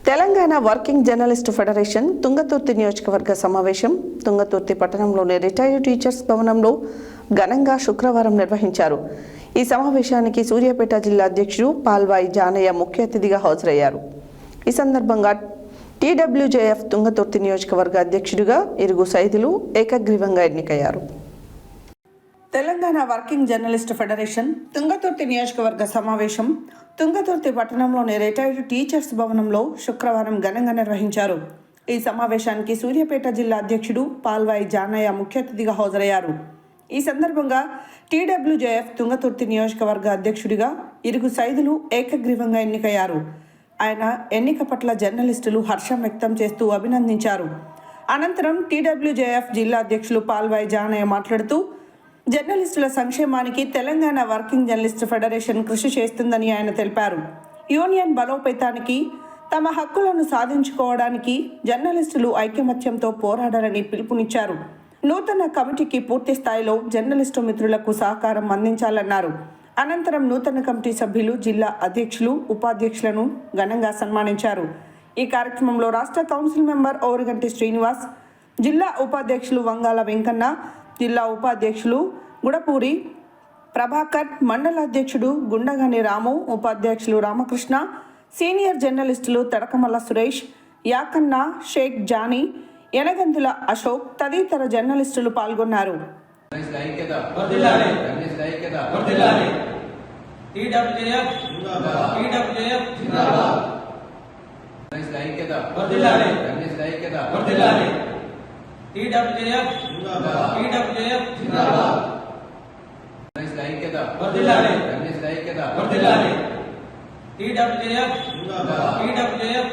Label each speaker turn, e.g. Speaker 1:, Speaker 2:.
Speaker 1: Telangana working journalist federation Thungathurthi నియోజకవర్గ సమావేశం తుంగతుర్తి పట్టణంలోని రిటైర్డ్ టీచర్స్ భవనంలో ఘనంగా శుక్రవారం నిర్వహించారు. ఈ సమావేశానికి సూర్యాపేట జిల్లా అధ్యక్షుడు పాల్వాయి జానయ్య ముఖ్య అతిథిగా హాజరయ్యారు. ఈ సందర్భంగా టీడబ్ల్యూజేఎఫ్ తుంగతుర్తి నియోజకవర్గ అధ్యక్షుడిగా ఇరుగు సైదులు ఏకగ్రీవంగా ఎన్నికయ్యారు. Telangana working journalist federation Thungathurthi నియోజకవర్గ సమావేశం తుంగతుర్తి పట్టణంలోని రిటైర్డ్ టీచర్స్ భవనంలో శుక్రవారం ఘనంగా నిర్వహించారు. ఈ సమావేశానికి సూర్యాపేట జిల్లా అధ్యక్షుడు పాల్వాయి జానయ్య ముఖ్య అతిథిగా హాజరయ్యారు. ఈ సందర్భంగా టీడబ్ల్యూజేఎఫ్ తుంగతుర్తి నియోజకవర్గ అధ్యక్షుడిగా ఇరుగు సైదులు ఏకగ్రీవంగా ఎన్నికయ్యారు. ఆయన ఎన్నిక పట్ల జర్నలిస్టులు హర్షం వ్యక్తం చేస్తూ అభినందించారు. అనంతరం టీడబ్ల్యూజేఎఫ్ జిల్లా అధ్యక్షులు పాల్వాయి జానయ్య మాట్లాడుతూ జర్నలిస్టుల సంక్షేమానికి తెలంగాణ వర్కింగ్ జర్నలిస్టు ఫెడరేషన్ కృషి చేస్తుందని ఆయన తెలిపారు. యూనియన్ బలోపేతానికి, తమ హక్కులను సాధించుకోవడానికి జర్నలిస్టులు ఐకమత్యంతో పోరాడాలని పిలుపునిచ్చారు. నూతన కమిటీకి పూర్తి స్థాయిలో జర్నలిస్టు మిత్రులకు సహకారం అందించాలన్నారు. అనంతరం నూతన కమిటీ సభ్యులు, జిల్లా అధ్యక్షులు, ఉపాధ్యక్షులను ఘనంగా సన్మానించారు. ఈ కార్యక్రమంలో రాష్ట్ర కౌన్సిల్ మెంబర్ ఓరుగంటి శ్రీనివాస్, జిల్లా ఉపాధ్యక్షులు వంగాల వెంకన్న, జిల్లా ఉపాధ్యక్షులు గుడపూరి ప్రభాకర్, మండల అధ్యక్షుడు గుండగాని రాము, ఉపాధ్యక్షులు రామకృష్ణ, సీనియర్ జర్నలిస్టులు తడకమల్ల సురేష్, యాకన్న, షేక్ జానీ, యనగందుల అశోక్ తదితర జర్నలిస్టులు పాల్గొన్నారు.
Speaker 2: TWJF